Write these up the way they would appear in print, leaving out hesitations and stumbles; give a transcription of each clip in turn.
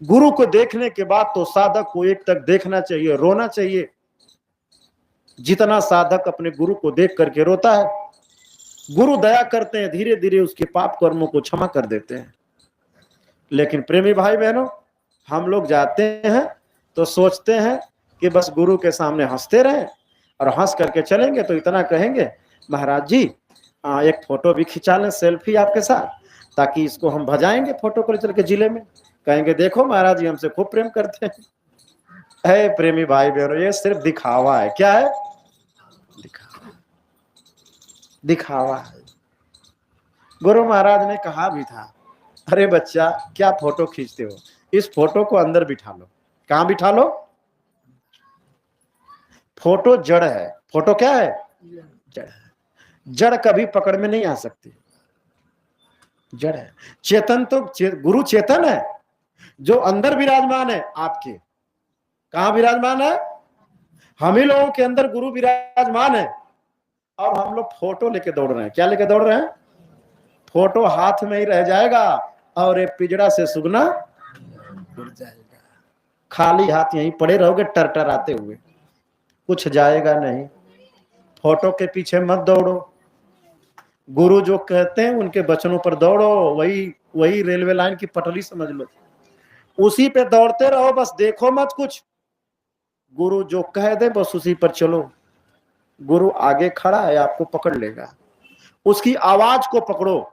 गुरु को देखने के बाद तो साधक को एक तक देखना चाहिए, रोना चाहिए। जितना साधक अपने गुरु को देख करके रोता है, गुरु दया करते हैं, धीरे धीरे उसके पाप कर्मों को क्षमा कर देते हैं। लेकिन प्रेमी भाई बहनों, हम लोग जाते हैं तो सोचते हैं कि बस गुरु के सामने हंसते रहें और हंस करके चलेंगे तो इतना कहेंगे, महाराज जी एक फोटो भी खिंचा लें, सेल्फी आपके साथ, ताकि इसको हम भजाएंगे फोटो को चल के जिले में, कहेंगे देखो महाराज जी हमसे खूब प्रेम करते हैं। है प्रेमी भाई बहनों, ये सिर्फ दिखावा है। क्या है? दिखावा है। गुरु महाराज ने कहा भी था, अरे बच्चा क्या फोटो खींचते हो, इस फोटो को अंदर बिठा लो। कहां बिठा लो? फोटो जड़ है। फोटो क्या है? जड़ है। जड़ कभी पकड़ में नहीं आ सकती, जड़ है। चेतन तो गुरु चेतन है, जो अंदर विराजमान है आपके। कहां विराजमान है? हम ही लोगों के अंदर गुरु विराजमान है, और हम लोग फोटो लेके दौड़ रहे हैं। क्या लेके दौड़ रहे हैं? फोटो हाथ में ही रह जाएगा और एक पिंजड़ा से सुगना उड़ जाएगा। खाली हाथ यहीं पड़े रहोगे टरटराते हुए, कुछ जाएगा नहीं। फोटो के पीछे मत दौड़ो, गुरु जो कहते हैं उनके वचनों पर दौड़ो। वही रेलवे लाइन की पटरी समझ लो, उसी पे दौड़ते रहो, बस देखो मत कुछ। गुरु जो कह दे बस उसी पर चलो। गुरु आगे खड़ा है, आपको पकड़ लेगा। उसकी आवाज को पकड़ो,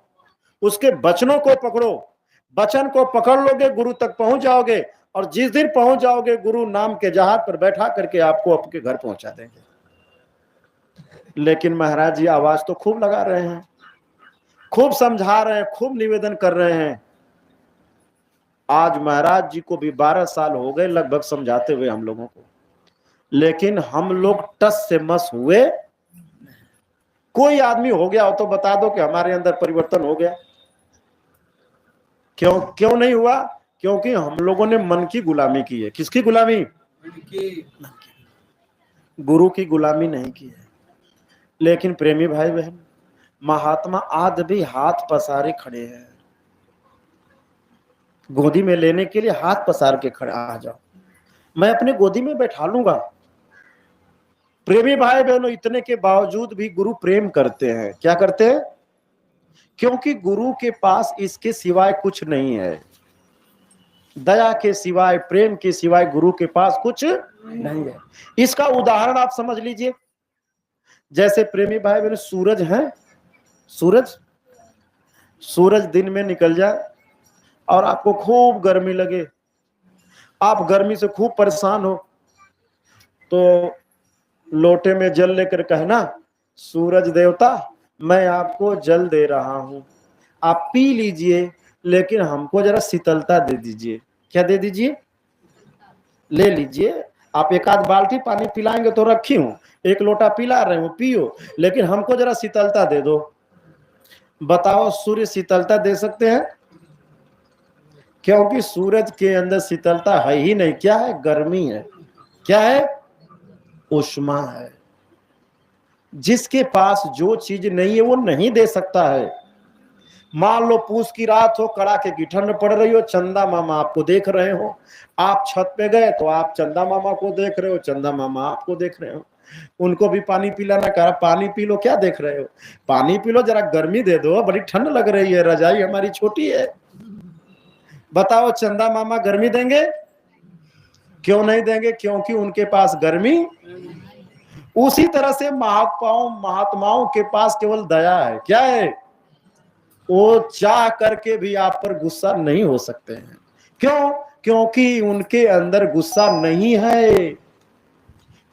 उसके वचनों को पकड़ो। वचन को पकड़ लोगे, गुरु तक पहुंच जाओगे, और जिस दिन पहुंच जाओगे गुरु नाम के जहाज पर बैठा करके आपको आपके घर पहुंचा देंगे। लेकिन महाराज जी आवाज तो खूब लगा रहे हैं, खूब समझा रहे हैं, खूब निवेदन कर रहे हैं। आज महाराज जी को भी 12 साल हो गए लगभग समझाते हुए हम लोगों को, लेकिन हम लोग टस से मस हुए। कोई आदमी हो गया हो तो बता दो कि हमारे अंदर परिवर्तन हो गया। क्यों नहीं हुआ? क्योंकि हम लोगों ने मन की गुलामी की है। किसकी गुलामी? गुरु की गुलामी नहीं की है। लेकिन प्रेमी भाई बहन, महात्मा आज भी हाथ पसारे खड़े हैं, गोदी में लेने के लिए हाथ पसार के खड़े, आ जाओ मैं अपने गोदी में बैठा लूंगा। प्रेमी भाई बहनों, इतने के बावजूद भी गुरु प्रेम करते हैं। क्या करते हैं? क्योंकि गुरु के पास इसके सिवाय कुछ नहीं है। दया के सिवाय, प्रेम के सिवाय गुरु के पास कुछ नहीं है। इसका उदाहरण आप समझ लीजिए। जैसे प्रेमी भाई बहन, सूरज है, सूरज दिन में निकल जाए और आपको खूब गर्मी लगे, आप गर्मी से खूब परेशान हो, तो लोटे में जल लेकर कहना, सूरज देवता मैं आपको जल दे रहा हूं, आप पी लीजिए, लेकिन हमको जरा शीतलता दे दीजिए। क्या दे दीजिए? ले लीजिए। आप एक आध बाल्टी पानी पिलाएंगे तो रखी हूं, एक लोटा पिला रहे हो, पियो, लेकिन हमको जरा शीतलता दे दो। बताओ, सूर्य शीतलता दे सकते हैं? क्योंकि सूरज के अंदर शीतलता है ही नहीं। क्या है? गर्मी है। क्या है? उष्मा है। जिसके पास जो चीज नहीं है वो नहीं दे सकता है। मान लो पूस की रात हो, कड़ाके की ठंड पड़ रही हो, चंदा मामा आपको देख रहे हो, आप छत पे गए तो आप चंदा मामा को देख रहे हो, चंदा मामा आपको देख रहे हो। उनको भी पानी पिलाना, कहा पानी पी लो। क्या देख रहे हो? पानी पी लो, जरा गर्मी दे दो, बड़ी ठंड लग रही है, रजाई हमारी छोटी है। बताओ, चंदा मामा गर्मी देंगे? क्यों नहीं देंगे? क्योंकि उनके पास गर्मी। उसी तरह से महात्माओं के पास केवल दया है। क्या है? वो चाह करके भी आप पर गुस्सा नहीं हो सकते हैं। क्यों? क्योंकि उनके अंदर गुस्सा नहीं है,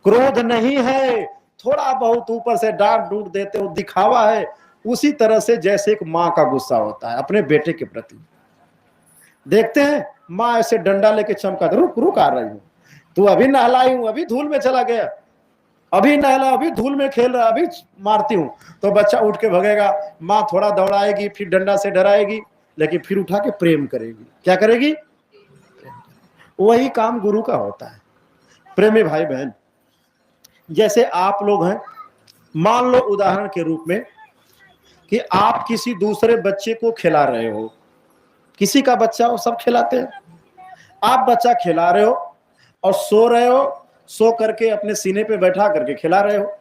क्रोध नहीं है, थोड़ा बहुत ऊपर से डांट डूट देते हो, दिखावा है। उसी तरह से जैसे एक माँ का गुस्सा होता है अपने बेटे के प्रति। देखते हैं माँ ऐसे डंडा लेके चमका, रुक रुक आ रही हूं, तू अभी नहलाई हूं, अभी धूल में चला गया, अभी नहला, अभी धूल में खेल रहा, अभी मारती हूं, तो बच्चा उठ के भगेगा। माँ थोड़ा दौड़ाएगी, फिर डंडा से डराएगी, लेकिन फिर उठा के प्रेम करेगी। क्या करेगी? वही काम गुरु का होता है। प्रेमी भाई बहन, जैसे आप लोग हैं, मान लो उदाहरण के रूप में कि आप किसी दूसरे बच्चे को खिला रहे हो, किसी का बच्चा हो, सब खिलाते हैं, आप बच्चा खिला रहे हो और सो रहे हो, सो करके अपने सीने पे बैठा करके खिला रहे हो,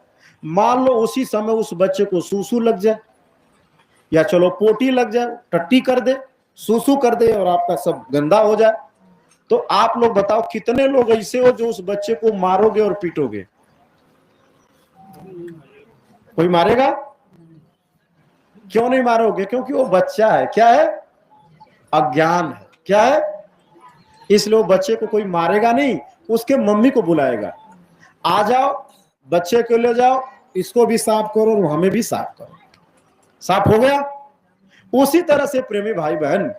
मान लो उसी समय उस बच्चे को सूसू लग जाए, या चलो पोटी लग जाए, टट्टी कर दे, सूसू कर दे और आपका सब गंदा हो जाए, तो आप लोग बताओ कितने लोग ऐसे हो जो उस बच्चे को मारोगे और पीटोगे? कोई मारेगा? क्यों नहीं मारोगे? क्योंकि वो बच्चा है। क्या है? अज्ञान है। क्या है? इसलिए वो बच्चे को कोई मारेगा नहीं, उसके मम्मी को बुलाएगा, आ जाओ बच्चे को ले जाओ, इसको भी साफ करो और हमें भी साफ करो। साफ हो गया। उसी तरह से प्रेमी भाई बहन,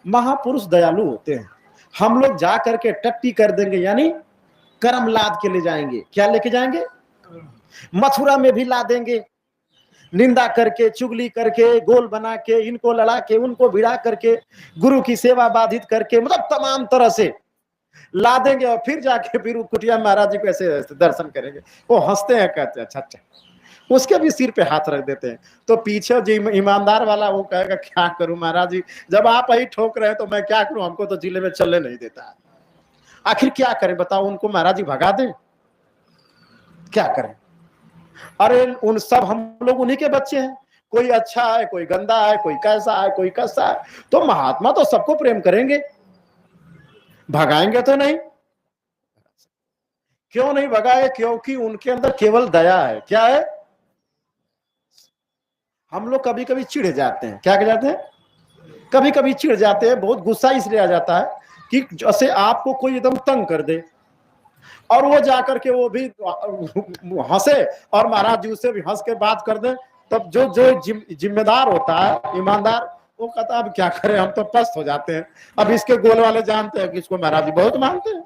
महापुरुष दयालु होते हैं। हम लोग जा करके टट्टी कर देंगे, यानी कर्म लाद के ले जाएंगे। क्या लेके जाएंगे? मथुरा में भी ला देंगे, निंदा करके, चुगली करके, गोल बना के, इनको लड़ा के, उनको भिड़ा करके, गुरु की सेवा बाधित करके, मतलब तमाम तरह से ला देंगे। और फिर जाके फिर कुटिया महाराज जी को ऐसे दर्शन करेंगे। वो हंसते हैं, कहते हैं अच्छा अच्छा, उसके भी सिर पे हाथ रख देते हैं। तो पीछे जो ईमानदार वाला वो कहेगा क्या करूं महाराज जी, जब आप ही ठोक रहे हैं तो मैं क्या करूं, हमको तो जिले में चलने नहीं देता है। आखिर क्या करें बताओ, उनको महाराज जी भगा दें? क्या करें? अरे उन सब हम लोग उन्हीं के बच्चे हैं, कोई अच्छा है, कोई गंदा है, कोई कैसा है, कोई कैसा है। तो महात्मा तो सबको प्रेम करेंगे, भगाएंगे तो नहीं। क्यों नहीं भगाए? क्योंकि उनके अंदर केवल दया है। क्या है? हम लोग कभी कभी चिढ़ जाते हैं। क्या कह जाते हैं? कभी कभी चिढ़ जाते हैं, बहुत गुस्सा इसलिए आ जाता है कि जैसे आपको कोई एकदम तंग कर दे और वो जाकर के वो भी हंसे और महाराज जी उससे भी हंस के बात कर दे, तब जो जो जिम्मेदार होता है, ईमानदार, वो कहता है अब क्या करें, हम तो पस्त हो जाते हैं। अब इसके गोल वाले जानते हैं कि इसको महाराज जी बहुत मानते हैं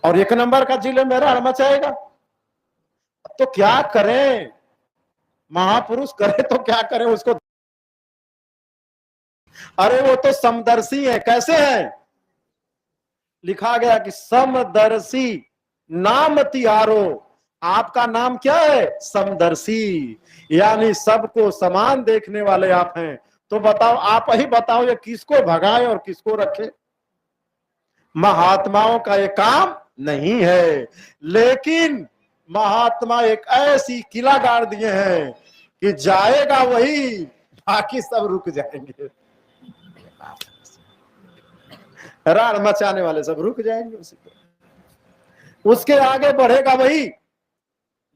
और एक नंबर का जिले में रहना मचाएगा। तो क्या करें? महापुरुष करे तो क्या करें उसको? अरे वो तो समदर्शी है। कैसे है? लिखा गया कि समदर्शी नाम तिहारो। आपका नाम क्या है? समदर्शी, यानी सबको समान देखने वाले आप हैं। तो बताओ, आप ही बताओ, ये किसको भगाए और किसको रखे? महात्माओं का ये काम नहीं है। लेकिन महात्मा एक ऐसी किला गाड़ दिए हैं कि जाएगा वही, बाकी सब रुक जाएंगे। राड़ मचाने वाले सब रुक जाएंगे उसी पर। उसके आगे बढ़ेगा वही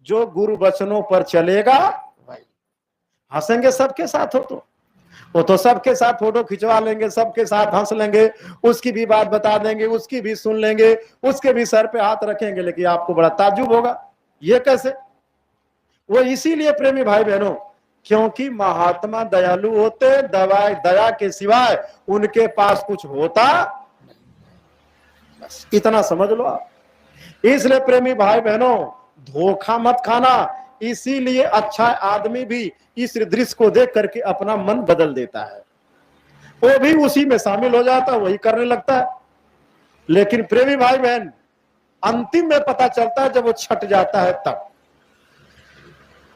जो गुरु वचनों पर चलेगा। हंसेंगे सबके साथ हो तो वो तो सबके साथ फोटो खिंचवा लेंगे, सबके साथ हंस लेंगे, उसकी भी बात बता देंगे, उसकी भी सुन लेंगे, उसके भी सर पे हाथ रखेंगे। लेकिन आपको बड़ा ताज्जुब होगा, ये कैसे? वो इसीलिए प्रेमी भाई बहनों, क्योंकि महात्मा दयालु होते, दया के सिवाय उनके पास कुछ होता, बस इतना समझ लो आप। इसलिए प्रेमी भाई बहनों, धोखा मत खाना। इसीलिए अच्छा आदमी भी इस दृश्य को देख करके अपना मन बदल देता है, वो भी उसी में शामिल हो जाता है, वही करने लगता है। लेकिन प्रेमी भाई बहन, अंतिम में पता चलता है जब वो छट जाता है तब।